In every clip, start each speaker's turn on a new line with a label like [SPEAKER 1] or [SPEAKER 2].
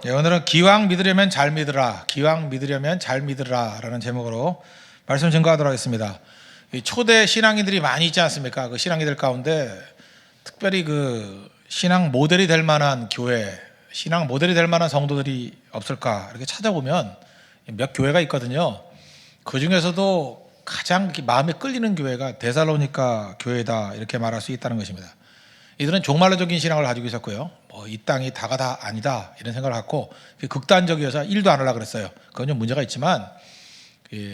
[SPEAKER 1] 네, 오늘은 기왕 믿으려면 잘 믿으라, 기왕 믿으려면 잘 믿으라 라는 제목으로 말씀 증거하도록 하겠습니다. 이 초대 신앙인들이 많이 있지 않습니까? 그 신앙인들 가운데 특별히 그 신앙 모델이 될 만한 교회, 신앙 모델이 될 만한 성도들이 없을까 이렇게 찾아보면 몇 교회가 있거든요. 그 중에서도 가장 마음에 끌리는 교회가 데살로니가 교회다 이렇게 말할 수 있다는 것입니다. 이들은 종말론적인 신앙을 가지고 있었고요. 이 땅이 다가 다 아니다 이런 생각을 갖고 극단적이어서 일도 안 하려고 그랬어요. 그건 좀 문제가 있지만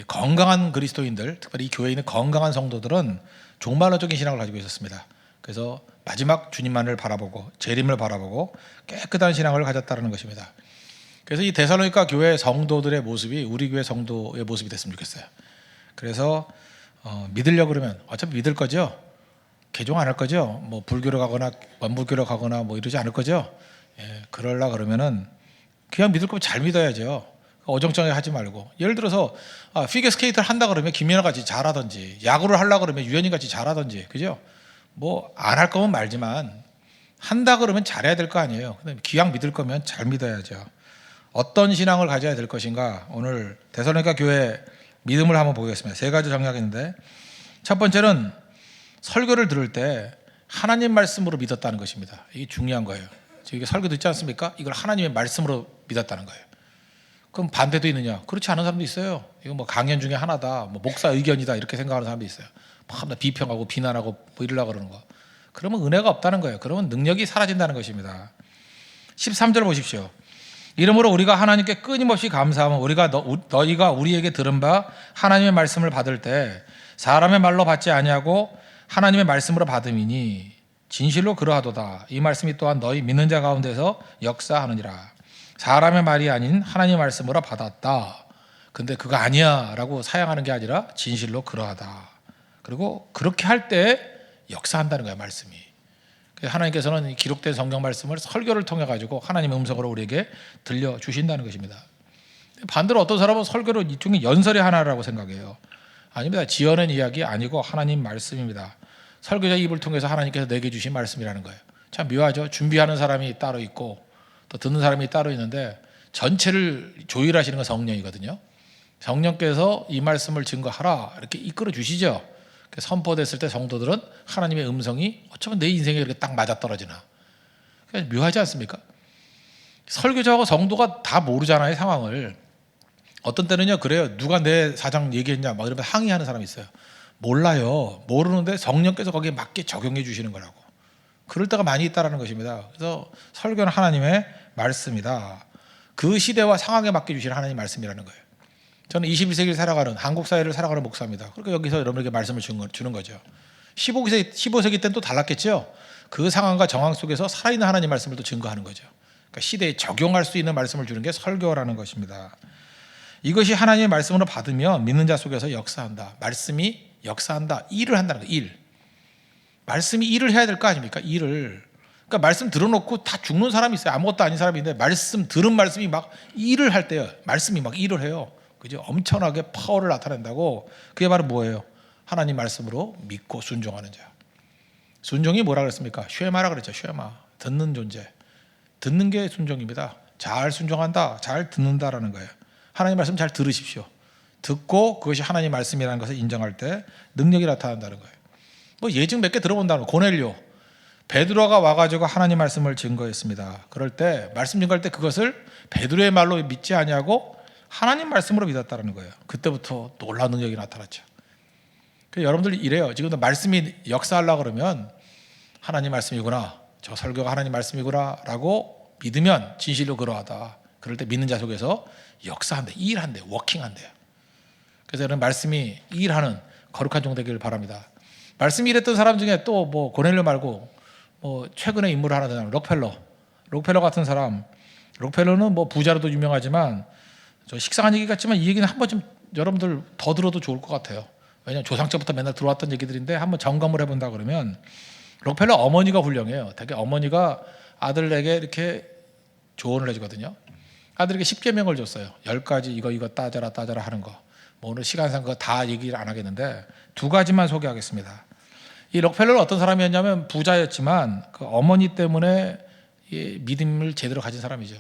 [SPEAKER 1] 건강한 그리스도인들, 특별히 이 교회에 있는 건강한 성도들은 종말론적인 신앙을 가지고 있었습니다. 그래서 마지막 주님만을 바라보고 재림을 바라보고 깨끗한 신앙을 가졌다는 것입니다. 그래서 이 데살로니가 교회 성도들의 모습이 우리 교회 성도의 모습이 됐으면 좋겠어요. 그래서 믿으려고 그러면 어차피 믿을 거죠. 개종 안 할 거죠. 뭐 불교로 가거나 원불교로 가거나 뭐 이러지 않을 거죠. 그러려 그러면은 그냥 믿을 거면 잘 믿어야죠. 어정쩡하게 하지 말고. 예를 들어서 피겨스케이트를 한다 그러면 김연아 같이 잘하든지, 야구를 하려 그러면 유현이 같이 잘하든지, 그죠? 뭐 안 할 거면 말지만 한다 그러면 잘해야 될 거 아니에요. 근데 기왕 믿을 거면 잘 믿어야죠. 어떤 신앙을 가져야 될 것인가? 오늘 데살로니가 교회 믿음을 한번 보겠습니다. 세 가지 정리하고 있는데, 첫 번째는 설교를 들을 때 하나님 말씀으로 믿었다는 것입니다. 이게 중요한 거예요. 저희가 설교 듣지 않습니까? 이걸 하나님의 말씀으로 믿었다는 거예요. 그럼 반대도 있느냐? 그렇지 않은 사람도 있어요. 이거 뭐 강연 중에 하나다, 뭐 목사 의견이다 이렇게 생각하는 사람도 있어요. 막 비평하고 비난하고 뭐 이러려고 그러는 거. 그러면 은혜가 없다는 거예요. 그러면 능력이 사라진다는 것입니다. 13절 보십시오. 이러므로 우리가 하나님께 끊임없이 감사하면 우리가 너희가 우리에게 들은 바 하나님의 말씀을 받을 때 사람의 말로 받지 아니하고 하나님의 말씀으로 받음이니 진실로 그러하도다. 이 말씀이 또한 너희 믿는 자 가운데서 역사하느니라. 사람의 말이 아닌 하나님의 말씀으로 받았다. 근데 그거 아니야 라고 사양하는 게 아니라 진실로 그러하다. 그리고 그렇게 할 때 역사한다는 거야, 말씀이. 하나님께서는 기록된 성경 말씀을 설교를 통해 가지고 하나님의 음성으로 우리에게 들려주신다는 것입니다. 반대로 어떤 사람은 설교를 일종의 연설의 하나라고 생각해요. 아닙니다. 지어낸 이야기 아니고 하나님 말씀입니다. 설교자 입을 통해서 하나님께서 내게 주신 말씀이라는 거예요. 참 묘하죠. 준비하는 사람이 따로 있고 또 듣는 사람이 따로 있는데 전체를 조율하시는 건 성령이거든요. 성령께서 이 말씀을 증거하라 이렇게 이끌어 주시죠. 선포됐을 때 성도들은 하나님의 음성이 어쩌면 내 인생에 이렇게 딱 맞아떨어지나. 묘하지 않습니까? 설교자하고 성도가 다 모르잖아요, 상황을. 어떤 때는요 그래요. 누가 내 사장 얘기했냐 막 이러면 항의하는 사람이 있어요. 몰라요. 모르는데 성령께서 거기에 맞게 적용해 주시는 거라고. 그럴 때가 많이 있다는 것입니다. 그래서 설교는 하나님의 말씀이다. 그 시대와 상황에 맞게 주시는 하나님의 말씀이라는 거예요. 저는 21세기를 살아가는 한국 사회를 살아가는 목사입니다. 그러니까 여기서 여러분에게 말씀을 주는 거죠. 15세기 때는 또 달랐겠죠. 그 상황과 정황 속에서 살아있는 하나님 말씀을 또 증거하는 거죠. 그러니까 시대에 적용할 수 있는 말씀을 주는 게 설교라는 것입니다. 이것이 하나님의 말씀으로 받으면 믿는 자 속에서 역사한다. 말씀이 역사한다. 일을 한다는 거예요. 일. 말씀이 일을 해야 될 거 아닙니까? 일을. 그러니까 말씀 들어놓고 다 죽는 사람이 있어요. 아무것도 아닌 사람인데 들은 말씀이 막 일을 할 때요. 말씀이 막 일을 해요. 그죠? 엄청나게 파워를 나타낸다고. 그게 바로 뭐예요? 하나님 말씀으로 믿고 순종하는 자. 순종이 뭐라 그랬습니까? 쉐마라 그랬죠. 쉐마. 듣는 존재. 듣는 게 순종입니다. 잘 순종한다. 잘 듣는다라는 거예요. 하나님 말씀 잘 들으십시오. 듣고 그것이 하나님 말씀이라는 것을 인정할 때 능력이 나타난다는 거예요. 뭐 예증 몇 개 들어본다는 고넬료. 베드로가 와가지고 하나님 말씀을 증거했습니다. 그럴 때 말씀 증거할 때 그것을 베드로의 말로 믿지 아니하고 하나님 말씀으로 믿었다는 거예요. 그때부터 놀라운 능력이 나타났죠. 그래서 여러분들 이래요. 지금도 말씀이 역사하려고 그러면 하나님 말씀이구나. 저 설교가 하나님 말씀이구나 라고 믿으면 진실로 그러하다. 그럴 때 믿는 자 속에서 역사한대, 일한대, 워킹한대요. 그래서 여러분 말씀이 일하는 거룩한 종 되기를 바랍니다. 말씀이 일했던 사람 중에 또 뭐 고넬료 말고 뭐 최근에 인물을 하나 더 나면 록펠러 같은 사람. 록펠러는 뭐 부자로도 유명하지만 저 식상한 얘기 같지만 이 얘기는 한 번쯤 여러분들 더 들어도 좋을 것 같아요. 왜냐하면 조상 때부터 맨날 들어왔던 얘기들인데 한번 점검을 해본다 그러면 록펠러 어머니가 훌륭해요. 되게 어머니가 아들에게 이렇게 조언을 해주거든요. 아들에게 10계명을 줬어요. 10가지 이거 따져라 하는 거. 뭐 오늘 시간상 그거 다 얘기를 안 하겠는데 2가지만 소개하겠습니다. 이 록펠러는 어떤 사람이었냐면 부자였지만 그 어머니 때문에 믿음을 제대로 가진 사람이죠.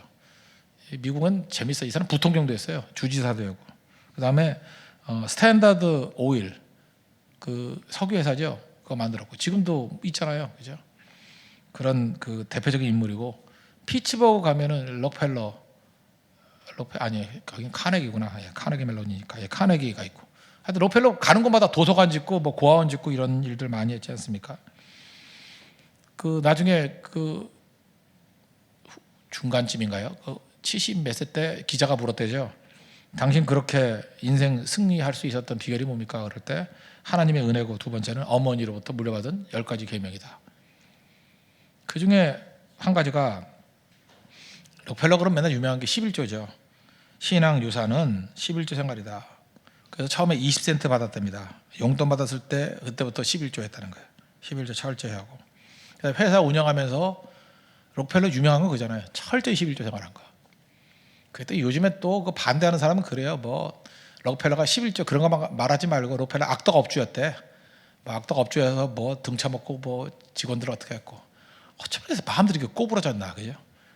[SPEAKER 1] 미국은 재밌어. 이 사람 부통령도 했어요. 주지사도 하고. 그다음에 스탠다드 오일 그 석유 회사죠. 그거 만들었고 지금도 있잖아요. 그죠? 그런 그 대표적인 인물이고 피츠버그 가면은 아니 거긴 카네기구나. 카네기 멜론이니까 카네기가 있고. 하여튼 록펠러 가는 곳마다 도서관 짓고 뭐 고아원 짓고 이런 일들 많이 했지 않습니까? 그 나중에 그 중간쯤인가요? 70 몇 세 때 기자가 물었대죠. 당신 그렇게 인생 승리할 수 있었던 비결이 뭡니까? 그럴 때 하나님의 은혜고 두 번째는 어머니로부터 물려받은 10가지 계명이다. 그 중에 한 가지가 록펠러 그럼 맨날 유명한 게 11조죠. 신앙 유산은 11조 생활이다. 그래서 처음에 20센트 받았답니다. 용돈 받았을 때 그때부터 11조 했다는 거예요. 11조 철저히 하고. 회사 운영하면서 록펠러 유명한 거 그잖아요. 철저히 11조 생활한 거. 그때 요즘에 또 그 반대하는 사람은 그래요. 뭐 록펠러가 11조 그런 거 말하지 말고 록펠러 악덕 업주였대. 뭐 악덕 업주여서 뭐 등쳐먹고 뭐 직원들을 어떻게 했고. 어쩌면 해서 마음들이 이렇게 꼬부러졌나 그죠?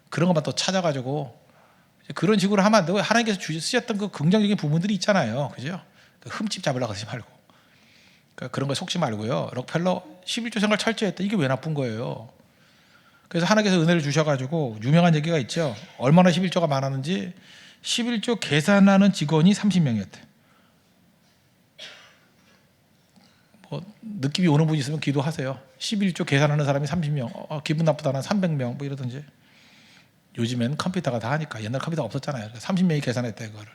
[SPEAKER 1] 그런 것만 또 찾아가지고 그런 식으로 하면 안 되고 하나님께서 쓰셨던 그 긍정적인 부분들이 있잖아요. 그죠? 그 흠집 잡으려고 하지 말고. 그러니까 그런 거 속지 말고요. 록펠러 11조 생활 철저했다. 이게 왜 나쁜 거예요? 그래서 하나님께서 은혜를 주셔가지고 유명한 얘기가 있죠. 얼마나 11조가 많았는지 11조 계산하는 직원이 30명이었대. 뭐 느낌이 오는 분이 있으면 기도하세요. 11조 계산하는 사람이 30명. 기분 나쁘다는 300명 뭐 이러든지. 요즘엔 컴퓨터가 다 하니까 옛날 컴퓨터가 없었잖아요. 30명이 계산했대 그거를.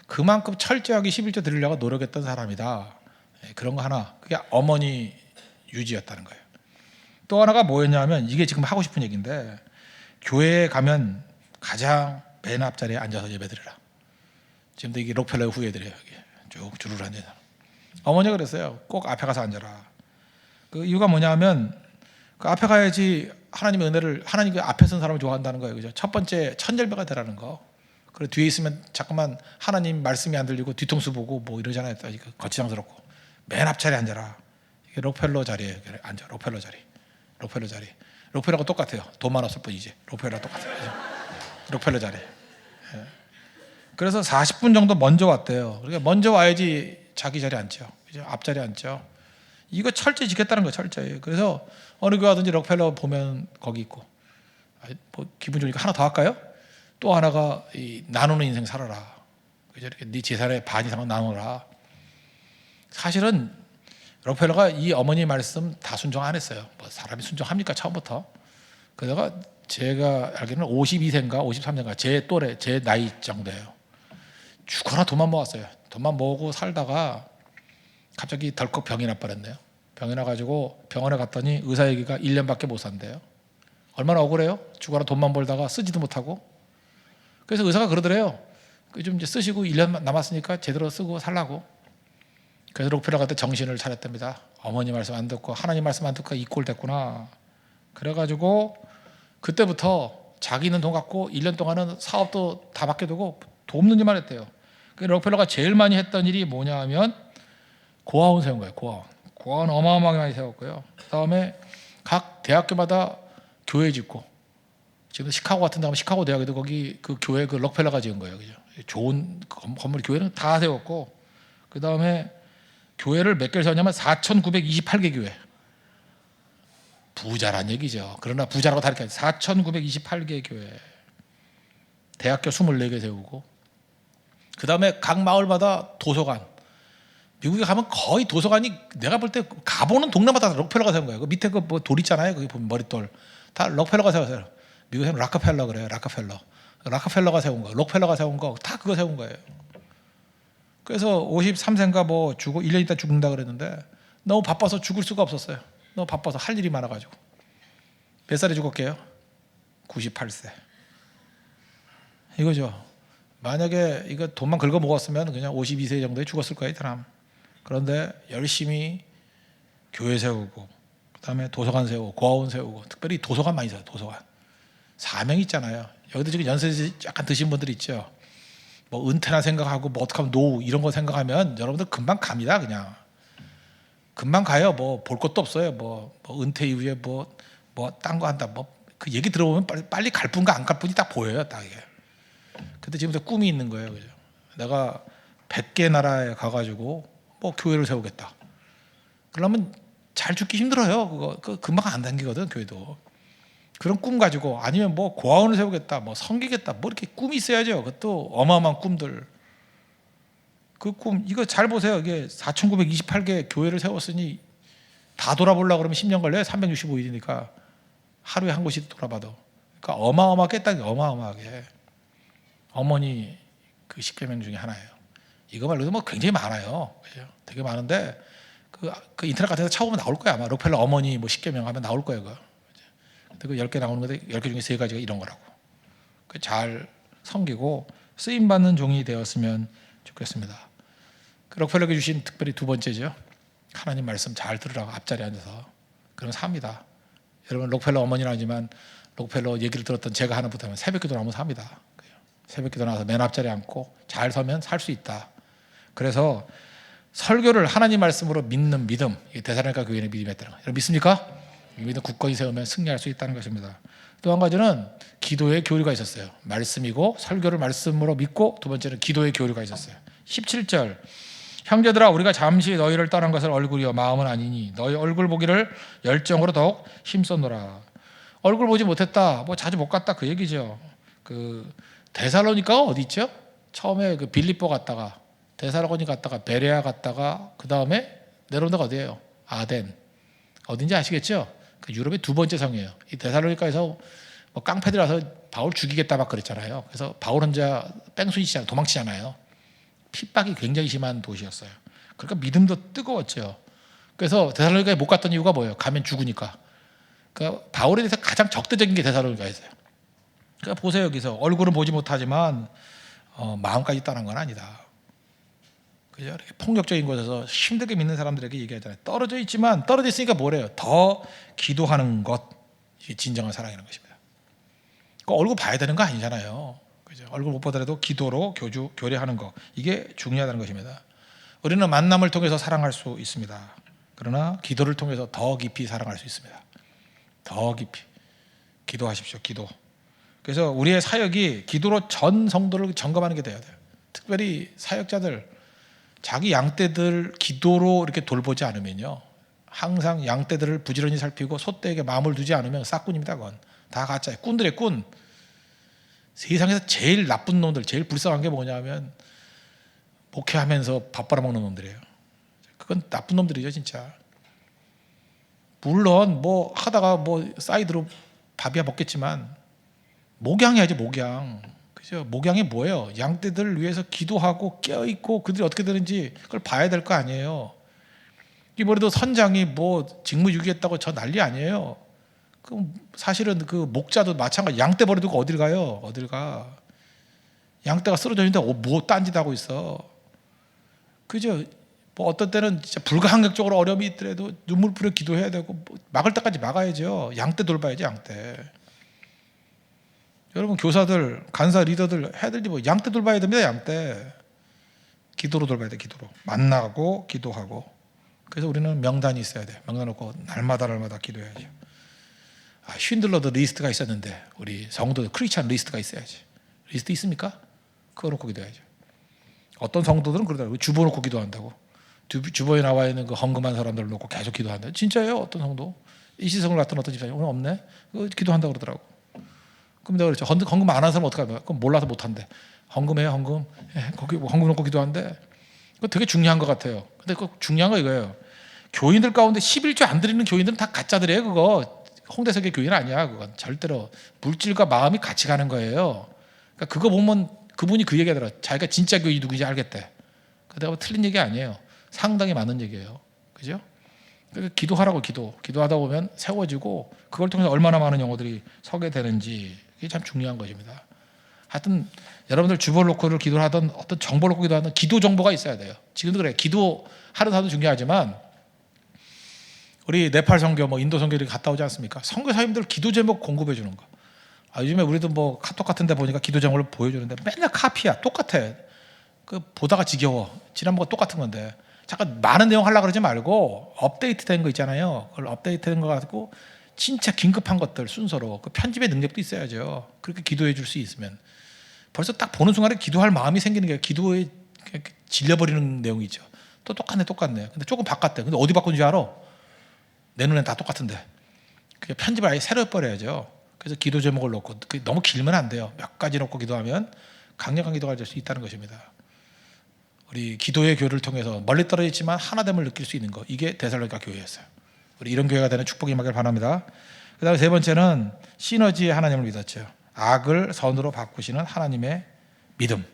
[SPEAKER 1] 그만큼 철저하게 11조 드리려고 노력했던 사람이다. 그런 거 하나. 그게 어머니 유지였다는 거예요. 또 하나가 뭐였냐면 이게 지금 하고 싶은 얘기인데 교회에 가면 가장 맨 앞자리에 앉아서 예배드리라. 지금도 이게 록펠러의 후예들이에요. 여기 쭉 줄을 앉아서. 어머니가 그랬어요. 꼭 앞에 가서 앉아라. 그 이유가 뭐냐면 그 앞에 가야지 하나님의 은혜를 하나님 앞에 선 사람을 좋아한다는 거예요. 그죠? 첫 번째 천절배가 되라는 거. 그리고 뒤에 있으면 자꾸만 하나님 말씀이 안 들리고 뒤통수 보고 뭐 이러잖아요. 거치장스럽고 맨 앞자리에 앉아라. 이게 록펠러 자리에 앉아. 록펠러 자리. 록펠러가 똑같아요. 돈 많았을 뿐이지. 록펠러가 똑같아요. 그죠? 록펠러 자리. 예. 그래서 40분 정도 먼저 왔대요. 그러니까 먼저 와야지 자기 자리에 앉죠. 그죠? 앞자리에 앉죠. 이거 철저히 지켰다는 거예요. 철저히. 그래서 어느 교회 하든지 록펠러 보면 거기 있고. 뭐 기분 좋으니까 하나 더 할까요? 또 하나가 이 나누는 인생 살아라. 그죠? 이렇게 네 재산의 반 이상은 나누라. 사실은 록펠러가 이 어머니 말씀 다 순종 안 했어요. 뭐 사람이 순종합니까 처음부터? 그러다가 제가 알기로는 52세인가 53세인가 제 또래 제 나이 정도예요. 죽어라 돈만 모았어요. 돈만 모으고 살다가 갑자기 덜컥 병이 나버렸네요. 병이 나가지고 병원에 갔더니 의사 얘기가 1년밖에 못 산대요. 얼마나 억울해요? 죽어라 돈만 벌다가 쓰지도 못하고. 그래서 의사가 그러더래요. 좀 이제 쓰시고 1년 남았으니까 제대로 쓰고 살라고. 그래서 록펠러 그때 정신을 차렸답니다. 어머니 말씀 안 듣고 하나님 말씀 안 듣고 이 꼴 됐구나. 그래가지고 그때부터 자기 있는 돈 갖고 1년 동안은 사업도 다 맡겨두고 돕는 일만 했대요. 그 록펠러가 제일 많이 했던 일이 뭐냐 하면 고아원 세운 거예요. 고아원 어마어마하게 많이 세웠고요. 그다음에 각 대학교마다 교회 짓고 지금 시카고 같은 데 가면 시카고 대학에도 거기 그 교회 그 록펠러가 지은 거예요. 그죠? 좋은 건물 교회는 다 세웠고 그다음에 교회를 몇 개를 세웠냐면 4,928개 교회. 부자란 얘기죠. 그러나 부자라고 다르게 4,928개 교회. 대학교 24개 세우고 그 다음에 각 마을마다 도서관. 미국에 가면 거의 도서관이 내가 볼 때 가보는 동네마다 록펠러가 세운 거예요. 그 밑에 그 뭐 돌 있잖아요. 거기 보면 머릿돌. 다 록펠러가 세웠어요. 미국에는 락커펠러 그래요. 락커펠러가 세운 거. 록펠러가 세운 거. 다 그거 세운 거예요. 그래서 53세인가 뭐 1년 있다 죽는다 그랬는데 너무 바빠서 죽을 수가 없었어요. 너무 바빠서 할 일이 많아가지고. 몇 살에 죽었게요? 98세. 이거죠. 만약에 이거 돈만 긁어 먹었으면 그냥 52세 정도에 죽었을 거예요, 이 사람. 그런데 열심히 교회 세우고, 그다음에 도서관 세우고, 고아원 세우고, 특별히 도서관 많이 세워요. 도서관. 사명 있잖아요. 여기도 지금 연세 약간 드신 분들 있죠. 뭐 은퇴나 생각하고 뭐 어떻게 하면 노후 이런 거 생각하면 여러분들 금방 갑니다. 그냥 금방 가요. 뭐 볼 것도 없어요. 뭐 은퇴 이후에 뭐 딴 거 한다. 뭐 그 얘기 들어보면 빨리 갈 뿐과 안 갈 뿐이 딱 보여요. 딱 이게. 근데 지금부터 꿈이 있는 거예요. 그죠? 내가 100개 나라에 가가지고 뭐 교회를 세우겠다. 그러면 잘 죽기 힘들어요. 그거 금방 안 당기거든, 교회도. 그런 꿈 가지고, 아니면 뭐 고아원을 세우겠다, 뭐 섬기겠다, 뭐 이렇게 꿈이 있어야죠. 그것도 어마어마한 꿈들. 그 꿈 이거 잘 보세요. 이게 4,928개 교회를 세웠으니 다 돌아보려고 그러면 10년 걸려요. 365일이니까 하루에 한 곳씩 돌아봐도. 그러니까 어마어마하게 깼다는 게 어마어마하게. 어머니 그 10계명 중에 하나예요. 이거 말로도 뭐 굉장히 많아요. 그죠? 되게 많은데 그 인터넷 같은 데 찾아보면 나올 거야. 아마 록펠러 어머니 뭐 10계명 하면 나올 거예요. 그거. 근데 그 10개 나오는 건데 10개 중에 3가지가 이런 거라고. 잘 섬기고 쓰임 받는 종이 되었으면 좋겠습니다. 그 록펠러에게 주신 특별히 두 번째죠. 하나님 말씀 잘 들으라고 앞자리에 앉아서. 그러면 삽니다. 여러분 록펠러 어머니는 아니지만 록펠러 얘기를 들었던 제가 하나부터 하면 새벽기도 나오면 삽니다. 새벽기도 나와서 맨 앞자리에 앉고 잘 서면 살 수 있다. 그래서 설교를 하나님 말씀으로 믿는 믿음, 데살로니가 교회의 믿음이었다는 거예요. 여러분 믿습니까? 이 믿음 굳건히 세우면 승리할 수 있다는 것입니다. 또 한 가지는 기도의 교류가 있었어요. 말씀이고 설교를 말씀으로 믿고, 두 번째는 기도의 교류가 있었어요. 17절 형제들아 우리가 잠시 너희를 떠난 것을 얼굴이요 마음은 아니니 너희 얼굴 보기를 열정으로 더욱 힘썼노라. 얼굴 보지 못했다, 뭐 자주 못 갔다 그 얘기죠. 그 데살로니가가 어디 있죠? 처음에 그 빌립보 갔다가 데살로니 갔다가 베레아 갔다가 그 다음에 내려온 데가 어디예요? 아덴. 어딘지 아시겠죠? 그 유럽의 두 번째 성이에요. 이 데살로니가에서 뭐 깡패들이라서 바울 죽이겠다 막 그랬잖아요. 그래서 바울 혼자 뺑소니치잖아요. 도망치잖아요. 핍박이 굉장히 심한 도시였어요. 그러니까 믿음도 뜨거웠죠. 그래서 데살로니가에 못 갔던 이유가 뭐예요? 가면 죽으니까. 그러니까 바울에 대해서 가장 적대적인 게 데살로니가였어요. 그러니까 보세요. 여기서 얼굴은 보지 못하지만 마음까지 떠난 건 아니다. 그죠? 이렇게 폭력적인 곳에서 힘들게 믿는 사람들에게 얘기하잖아요. 떨어져 있지만, 떨어져 있으니까 뭐래요? 더 기도하는 것. 이게 진정한 사랑이라는 것입니다. 그 얼굴 봐야 되는 거 아니잖아요. 그죠? 얼굴 못 보더라도 기도로 교류하는 거. 이게 중요하다는 것입니다. 우리는 만남을 통해서 사랑할 수 있습니다. 그러나 기도를 통해서 더 깊이 사랑할 수 있습니다. 더 깊이. 기도하십시오. 기도. 그래서 우리의 사역이 기도로 전 성도를 점검하는 게 돼야 돼요. 특별히 사역자들, 자기 양떼들 기도로 이렇게 돌보지 않으면요, 항상 양떼들을 부지런히 살피고 소떼에게 마음을 두지 않으면 싹꾼입니다. 그건 다 가짜예요. 꾼들의 꾼. 세상에서 제일 나쁜 놈들, 제일 불쌍한 게 뭐냐면 목회하면서 밥 빨아먹는 놈들이에요. 그건 나쁜 놈들이죠, 진짜. 물론 뭐 하다가 뭐 사이드로 밥이야 먹겠지만 목양해야지, 목양. 그죠? 목양이 뭐예요? 양떼들을 위해서 기도하고 깨어있고 그들이 어떻게 되는지 그걸 봐야 될 거 아니에요. 이번에도 선장이 뭐 직무유기했다고 저 난리 아니에요. 그럼 사실은 그 목자도 마찬가지. 양떼 버려두고 어딜 가요? 어딜 가? 양떼가 쓰러져 있는데 뭐 딴짓하고 있어. 그죠? 뭐 어떤 때는 진짜 불가항력적으로 어려움이 있더라도 눈물 뿌려 기도해야 되고, 뭐 막을 때까지 막아야죠. 양떼 돌봐야지, 양떼. 여러분 교사들, 간사 리더들 해야 될지 뭐 양떼 돌봐야 됩니다. 양떼. 기도로 돌봐야 돼. 기도로 만나고 기도하고. 그래서 우리는 명단이 있어야 돼. 명단 놓고 날마다 기도해야죠. 쉰들러드 리스트가 있었는데 우리 성도들 크리스찬 리스트가 있어야지. 리스트 있습니까? 그거 놓고 기도해야죠. 어떤 성도들은 그러더라고요. 주보 놓고 기도한다고. 주보에 나와 있는 그 헌금한 사람들을 놓고 계속 기도한다. 진짜예요. 어떤 성도 이시성을 갖던 어떤 집사님 오늘 없네. 그거 기도한다고 그러더라고. 그럼 내가 그랬죠. 헌금 안 하는 사람 어떡하냐? 그럼 몰라서 못한대. 헌금해요, 헌금. 거기 헌금 놓고 기도한대. 그거 되게 중요한 것 같아요. 근데 그 중요한 거 이거예요. 교인들 가운데 11조 안 드리는 교인들은 다 가짜들이에요. 그거 홍대석의 교인 아니야. 그건 절대로 물질과 마음이 같이 가는 거예요. 그러니까 그거 보면 그분이 그 얘기하더라. 자기가 진짜 교인이 누구인지 알겠대. 내가 틀린 얘기 아니에요. 상당히 많은 얘기예요. 그죠? 그러니까 기도하라고. 기도하다 보면 세워지고 그걸 통해서 얼마나 많은 영혼들이 서게 되는지, 이게 참 중요한 것입니다. 하여튼 여러분들 주보 놓고를 기도하던 어떤 정보 놓고 기도하는 기도 정보가 있어야 돼요. 지금도 그래. 기도 하루도 하도 중요하지만 우리 네팔 선교, 뭐 인도 선교 이렇게 갔다 오지 않습니까? 선교사님들 기도 제목 공급해 주는 거. 요즘에 우리도 뭐 카톡 같은 데 보니까 기도 제목을 보여주는데 맨날 카피야. 똑같아. 그 보다가 지겨워. 지난번과 똑같은 건데. 잠깐 많은 내용 하려고 그러지 말고 업데이트 된 거 있잖아요. 그걸 업데이트 된 거 가지고 진짜 긴급한 것들 순서로, 그 편집의 능력도 있어야죠. 그렇게 기도해 줄 수 있으면. 벌써 딱 보는 순간에 기도할 마음이 생기는 게 기도에 질려버리는 내용이 있죠. 또 똑같네. 근데 조금 바꿨대. 근데 어디 바꾼지 알아? 내 눈엔 다 똑같은데. 그게 편집을 아예 새로 해버려야죠. 그래서 기도 제목을 놓고 너무 길면 안 돼요. 몇 가지 놓고 기도하면 강력한 기도가 될 수 있다는 것입니다. 우리 기도의 교회를 통해서 멀리 떨어져 있지만 하나됨을 느낄 수 있는 것, 이게 데살로니가 교회였어요. 우리 이런 교회가 되는 축복이 임하길 바랍니다. 그 다음에 세 번째는 시너지의 하나님을 믿었죠. 악을 선으로 바꾸시는 하나님의 믿음,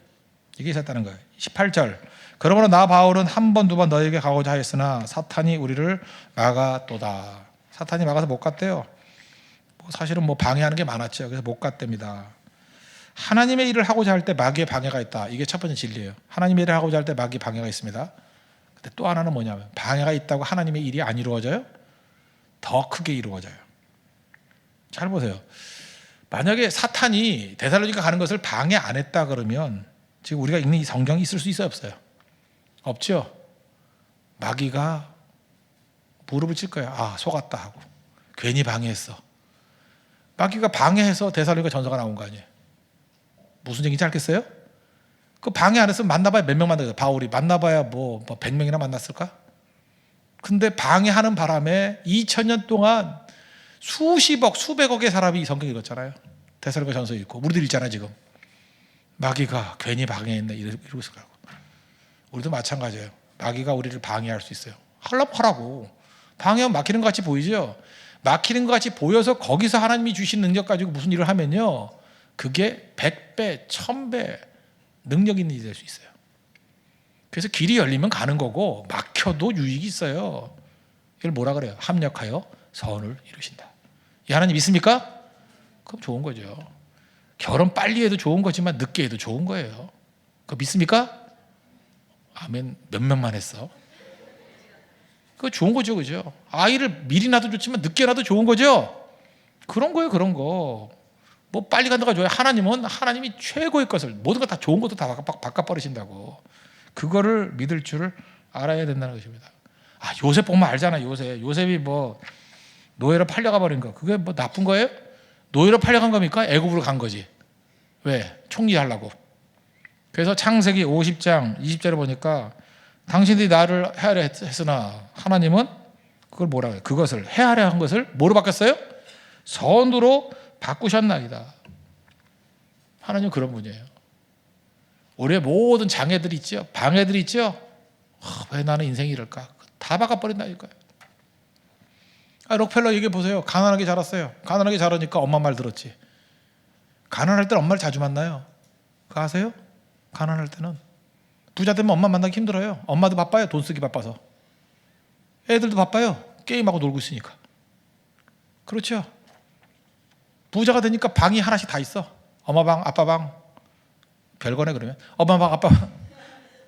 [SPEAKER 1] 이게 있었다는 거예요. 18절, 그러므로 나 바울은 한 번 두 번 너에게 가고자 하였으나 사탄이 우리를 막았도다. 사탄이 막아서 못 갔대요. 사실은 방해하는 게 많았죠. 그래서 못 갔답니다. 하나님의 일을 하고자 할 때 마귀의 방해가 있다. 이게 첫 번째 진리예요. 하나님의 일을 하고자 할 때 마귀의 방해가 있습니다. 근데 또 하나는 뭐냐면, 방해가 있다고 하나님의 일이 안 이루어져요? 더 크게 이루어져요. 잘 보세요. 만약에 사탄이 데살로니가 가는 것을 방해 안 했다 그러면 지금 우리가 읽는 이 성경이 있을 수 있어요, 없어요? 없죠. 마귀가 무릎을 칠 거예요. 아, 속았다 하고. 괜히 방해했어. 마귀가 방해해서 데살로니가 전서가 나온 거 아니에요. 무슨 얘기인지 알겠어요? 그 방해 안 했으면 만나봐야 몇 명 만나겠어요. 바울이 만나봐야 100명이나 만났을까? 근데 방해하는 바람에 2000년 동안 수십억, 수백억의 사람이 이 성경 읽었잖아요. 데살로니가 전서 읽고. 우리도 읽잖아요, 지금. 마귀가 괜히 방해했네, 이러고 있을 거라고. 우리도 마찬가지예요. 마귀가 우리를 방해할 수 있어요. 하려면 하라고. 방해하면 막히는 것 같이 보이죠? 막히는 것 같이 보여서 거기서 하나님이 주신 능력 가지고 무슨 일을 하면요, 그게 100배, 1000배 능력 있는 일이 될 수 있어요. 그래서 길이 열리면 가는 거고 막혀도 유익이 있어요. 이걸 뭐라 그래요? 합력하여 선을 이루신다. 이 하나님 믿습니까? 그럼 좋은 거죠. 결혼 빨리 해도 좋은 거지만 늦게 해도 좋은 거예요. 그거 믿습니까? 아멘. 몇 명만 했어. 그거 좋은 거죠, 그죠? 아이를 미리 낳아도 좋지만 늦게 낳아도 좋은 거죠. 그런 거예요, 그런 거. 빨리 간다가 좋아요. 하나님은 하나님이 최고의 것을, 모든 거 다 좋은 것도 다 바꿔버리신다고. 그거를 믿을 줄을 알아야 된다는 것입니다. 아, 요셉 보면 알잖아. 요셉이 노예로 팔려가 버린 거, 그게 나쁜 거예요? 노예로 팔려간 겁니까? 애굽으로 간 거지. 왜? 총리하려고. 그래서 창세기 50장 20절에 보니까 당신들이 나를 헤아려 했으나 하나님은 그걸 뭐라 그래요? 그것을 헤아려 한 것을 뭐로 바꿨어요? 선으로 바꾸셨나이다. 하나님은 그런 분이에요. 우리의 모든 장애들이 있죠, 방해들이 있죠. 왜 나는 인생이 이럴까? 다 바꿔버린다니까요. 록펠러 얘기해 보세요. 가난하게 자랐어요. 가난하게 자라니까 엄마 말 들었지. 가난할 때는 엄마를 자주 만나요. 그거 아세요? 가난할 때는 부자 되면 엄마 만나기 힘들어요. 엄마도 바빠요. 돈 쓰기 바빠서. 애들도 바빠요. 게임하고 놀고 있으니까. 그렇죠. 부자가 되니까 방이 하나씩 다 있어. 엄마 방, 아빠 방. 별거네. 그러면 엄마 방, 아빠 방.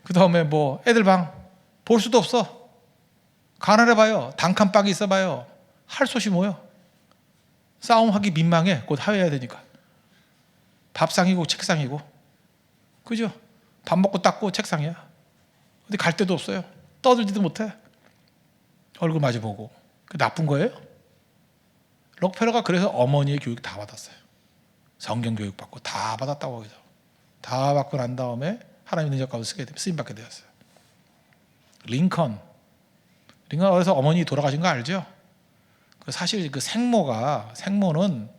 [SPEAKER 1] 그 다음에 애들 방. 볼 수도 없어. 가난해봐요. 단칸방이 있어봐요. 할 곳이 뭐요? 싸움하기 민망해. 곧 하회해야 되니까. 밥상이고 책상이고. 그죠? 밥 먹고 닦고 책상이야. 어디 갈 데도 없어요. 떠들지도 못해. 얼굴 마주보고. 그 나쁜 거예요? 록펠러가 그래서 어머니의 교육 다 받았어요. 성경 교육 받고 다 받았다고 하죠. 다 받고 난 다음에 하나님의 능력 가운데 쓰임 받게 되었어요. 링컨 어디서 어머니 돌아가신 거 알죠? 사실 그 생모는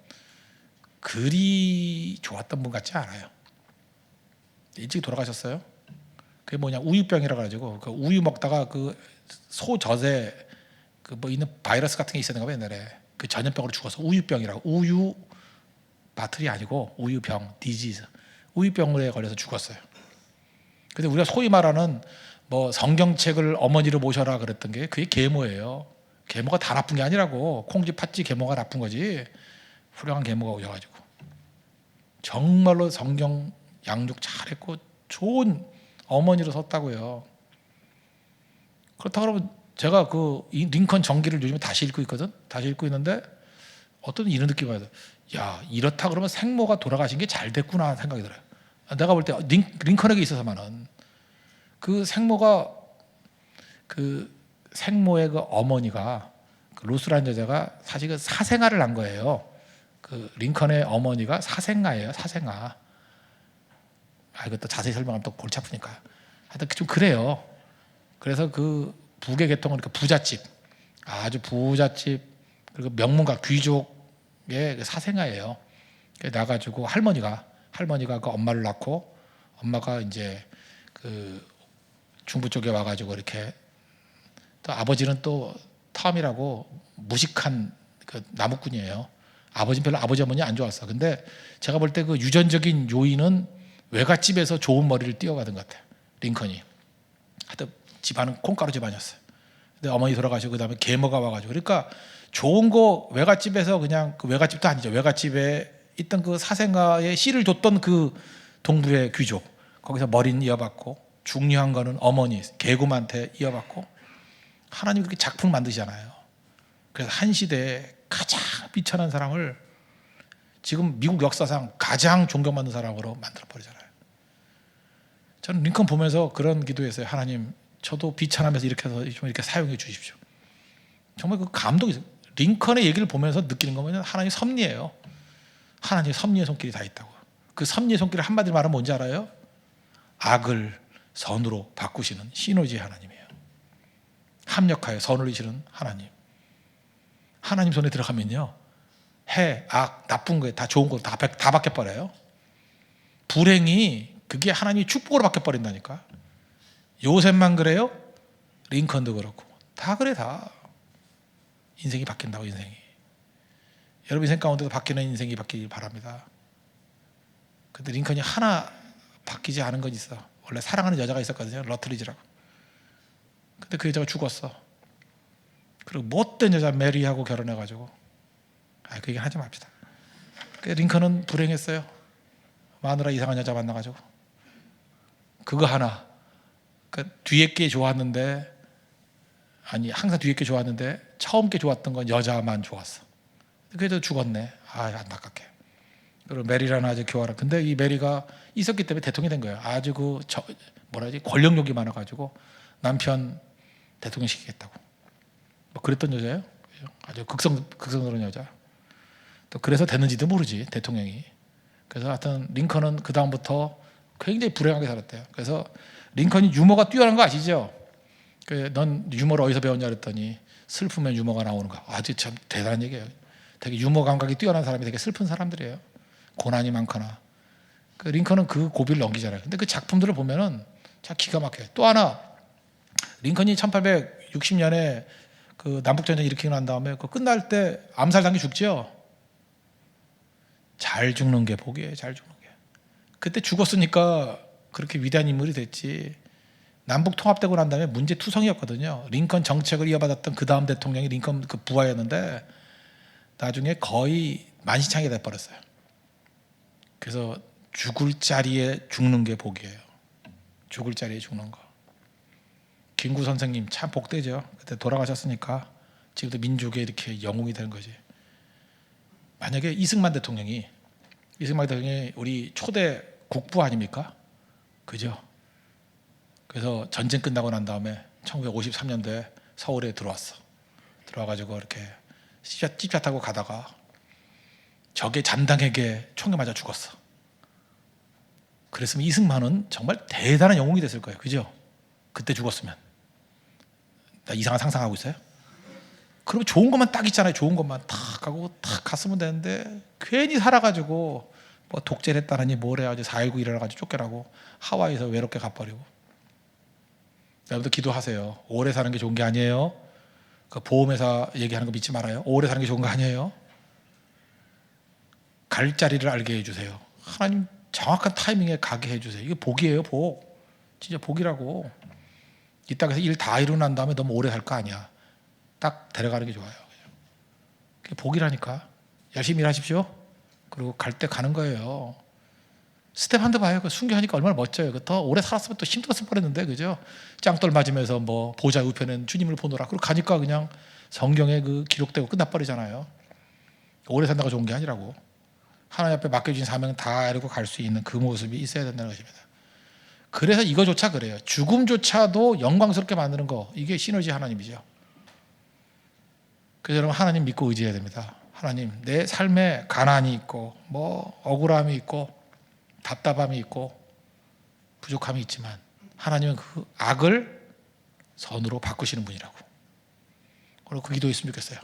[SPEAKER 1] 그리 좋았던 분 같지 않아요. 일찍 돌아가셨어요. 그게 뭐냐, 우유병이라 가지고 그 우유 먹다가 그 소젖에 있는 바이러스 같은 게 있었는가 봐요. 옛날에 그 전염병으로 죽어서 우유병이라고. 우유 바틀이 아니고 우유병, 디지즈. 우유병에 걸려서 죽었어요. 근데 우리가 소위 말하는 성경책을 어머니로 모셔라 그랬던 게 그게 계모예요. 계모가 다 나쁜 게 아니라고. 콩쥐, 팥쥐, 계모가 나쁜 거지. 훌륭한 계모가 오셔가지고 정말로 성경 양육 잘했고 좋은 어머니로 섰다고요. 그렇다 그러면 제가 이 링컨 전기를 요즘에 다시 읽고 있거든. 다시 읽고 있는데 어떤 이런 느낌이 와요. 야, 이렇다 그러면 생모가 돌아가신 게 잘 됐구나 생각이 들어요. 내가 볼 때 링컨에게 있어서만은 그 생모가, 그 생모의 그 어머니가, 그 루스라는 여자가 사실 그 사생아를 난 거예요. 그 링컨의 어머니가 사생아예요. 사생아. 이것도 자세히 설명하면 또 골치 아프니까. 하여튼 좀 그래요. 그래서 그 북의 계통은 이렇게 부잣집, 아주 부잣집, 그리고 명문가 귀족의 그 사생아예요. 나가지고 할머니가 그 엄마를 낳고, 엄마가 이제 그 중부 쪽에 와가지고 이렇게, 또 아버지는 또 텀이라고 무식한 그 나무꾼이에요. 아버지는 별로 아버지 어머니 안 좋았어. 근데 제가 볼 때 그 유전적인 요인은 외갓집에서 좋은 머리를 띄어받은 것 같아요. 링컨이. 하여튼 집안은 콩가루 집안이었어요. 근데 어머니 돌아가시고 그다음에 계모가 와가지고, 그러니까 좋은 거 외갓집에서, 그냥 그 외갓집도 아니죠. 외갓집에 있던 그 사생아의 씨를 줬던 그 동부의 귀족, 거기서 머리는 이어받고, 중요한 거는 어머니 계구한테 이어받고, 하나님 그렇게 작품 만드시잖아요. 그래서 한 시대에 가장 비천한 사람을 지금 미국 역사상 가장 존경받는 사람으로 만들어 버리잖아요. 저는 링컨 보면서 그런 기도했어요. 하나님, 저도 비천하면서 이렇게 해서 좀 이렇게 사용해 주십시오. 정말 그 감동이 있어요. 링컨의 얘기를 보면서 느끼는 거면 하나님 섭리예요. 하나님 섭리의 손길이 다 있다고. 그 섭리의 손길을 한마디로 말하면 뭔지 알아요? 악을 선으로 바꾸시는 시너지 하나님이에요. 합력하여 선을 이루시는 하나님. 하나님 손에 들어가면요, 해, 악, 나쁜 거, 다 좋은 거 다 바뀌어버려요. 불행이 그게 하나님이 축복으로 바뀌어버린다니까. 요셉만 그래요? 링컨도 그렇고 다 그래. 다 인생이 바뀐다고. 인생이, 여러분 인생 가운데도 바뀌는 인생이 바뀌길 바랍니다. 근데 링컨이 하나 바뀌지 않은 건 있어. 원래 사랑하는 여자가 있었거든요. 러틀리지라고. 근데 그 여자가 죽었어. 그리고 못된 여자 메리하고 결혼해가지고, 그 얘기 하지 맙시다. 링컨은 불행했어요. 마누라 이상한 여자 만나가지고. 그거 하나. 뒤에 게 좋았는데, 아니 항상 뒤에 게 좋았는데 처음 게 좋았던 건 여자만 좋았어. 그래도 죽었네. 안타깝게. 그리고 메리라는 아주 교활한. 근데 이 메리가 있었기 때문에 대통령이 된 거예요. 아주 권력욕이 많아가지고 남편 대통령 시키겠다고. 뭐 그랬던 여자예요. 아주 극성스러운 여자. 또 그래서 됐는지도 모르지, 대통령이. 그래서 하여튼 링컨은 그 다음부터 굉장히 불행하게 살았대요. 그래서 링컨이 유머가 뛰어난 거 아시죠? 넌 유머를 어디서 배웠냐 그랬더니, 슬프면 유머가 나오는 거. 아주 참 대단한 얘기예요. 되게 유머 감각이 뛰어난 사람이 되게 슬픈 사람들이에요. 고난이 많거나. 링컨은 그 고비를 넘기잖아요. 근데 그 작품들을 보면은 참 기가 막혀요. 또 하나, 링컨이 1860년에 그 남북전쟁 일으키고 난 다음에 그 끝날 때 암살당해 죽죠. 잘 죽는 게 복이에요. 잘 죽는 게. 그때 죽었으니까 그렇게 위대한 인물이 됐지. 남북 통합되고 난 다음에 문제투성이었거든요. 링컨 정책을 이어받았던 그 다음 대통령이 링컨 그 부하였는데, 나중에 거의 만시창이 돼버렸어요. 그래서 죽을 자리에 죽는 게 복이에요. 죽을 자리에 죽는 거. 김구 선생님 참 복되죠. 그때 돌아가셨으니까 지금도 민족에 이렇게 영웅이 되는 거지. 만약에 이승만 대통령이 우리 초대 국부 아닙니까? 그죠? 그래서 전쟁 끝나고 난 다음에 1953년도에 서울에 들어와가지고 이렇게 찝자 타고 가다가 적의 잔당에게 총에 맞아 죽었어. 그랬으면 이승만은 정말 대단한 영웅이 됐을 거예요. 그죠? 그때 죽었으면. 나 이상한 상상하고 있어요? 그러면 좋은 것만 딱 있잖아요. 좋은 것만 탁 하고 탁 갔으면 되는데, 괜히 살아가지고 뭐 독재를 했다느니 뭘 해야지 4.19 일어나가지고 쫓겨나고 하와이에서 외롭게 가버리고. 여러분들 기도하세요. 오래 사는 게 좋은 게 아니에요. 그 보험회사 얘기하는 거 믿지 말아요. 오래 사는 게 좋은 거 아니에요. 갈 자리를 알게 해주세요. 하나님 정확한 타이밍에 가게 해주세요. 이게 복이에요. 복. 진짜 복이라고. 이 땅에서 일 다 이루고 난 다음에 너무 오래 살 거 아니야. 딱 데려가는 게 좋아요. 그게 복이라니까. 열심히 일하십시오. 그리고 갈 때 가는 거예요. 스테판도 봐요. 그 순교하니까 얼마나 멋져요. 더 오래 살았으면 또 힘들었을 뻔했는데, 그죠? 짱돌 맞으면서 뭐 보좌 우편은 주님을 보노라. 그리고 가니까 그냥 성경에 그 기록되고 끝나버리잖아요. 오래 산다고 좋은 게 아니라고. 하나님 앞에 맡겨진 사명 다 이루고 갈 수 있는 그 모습이 있어야 된다는 것입니다. 그래서 이거조차 그래요. 죽음조차도 영광스럽게 만드는 거, 이게 시너지 하나님이죠. 그래서 여러분 하나님 믿고 의지해야 됩니다. 하나님, 내 삶에 가난이 있고 뭐 억울함이 있고 답답함이 있고 부족함이 있지만 하나님은 그 악을 선으로 바꾸시는 분이라고. 그리고 그 기도했으면 좋겠어요.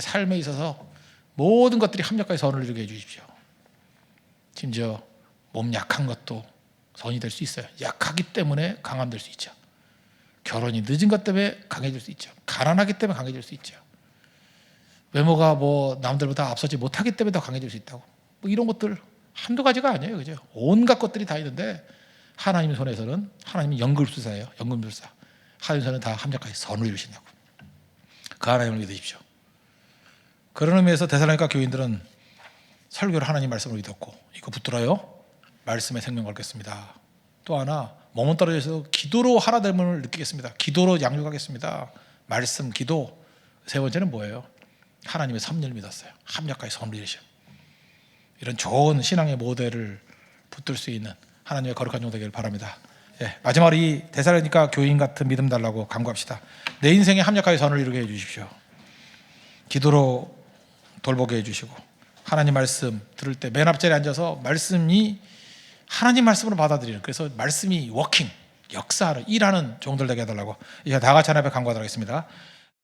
[SPEAKER 1] 삶에 있어서 모든 것들이 합력하여 선을 이루게 해주십시오. 심지어 몸 약한 것도 선이 될 수 있어요. 약하기 때문에 강함 될 수 있죠. 결혼이 늦은 것 때문에 강해질 수 있죠. 가난하기 때문에 강해질 수 있죠. 외모가 뭐 남들보다 앞서지 못하기 때문에 더 강해질 수 있다고. 뭐 이런 것들 한두 가지가 아니에요, 그죠? 온갖 것들이 다 있는데 하나님 손에서는 하나님이 연금술사예요, 연금술사. 하나님 손은 다 합력하여 선을 이루신다고. 그 하나님을 믿으십시오. 그런 의미에서 데살로니가 교인들은 설교를 하나님 말씀으로 믿었고, 이거 붙들어요. 말씀에 생명 걸겠습니다. 또 하나 몸은 떨어져서 기도로 하나 됨을 느끼겠습니다. 기도로 양육하겠습니다. 말씀, 기도. 세 번째는 뭐예요? 하나님의 섭리를 믿었어요. 합력하여 선을 이루셔. 이런 좋은 신앙의 모델을 붙들 수 있는 하나님의 거룩한 종 되기를 바랍니다. 예, 마지막으로 이 데살로니가 교인 같은 믿음 달라고 간구합시다. 내 인생에 합력하여 선을 이루게 해주십시오. 기도로 돌보게 해주시고, 하나님 말씀 들을 때 맨 앞자리에 앉아서 말씀이 하나님 말씀으로 받아들이는, 그래서 말씀이 워킹, 역사하는, 일하는 종들 되게 해달라고 이제 다 같이 하나님 앞에 간구하도록 하겠습니다.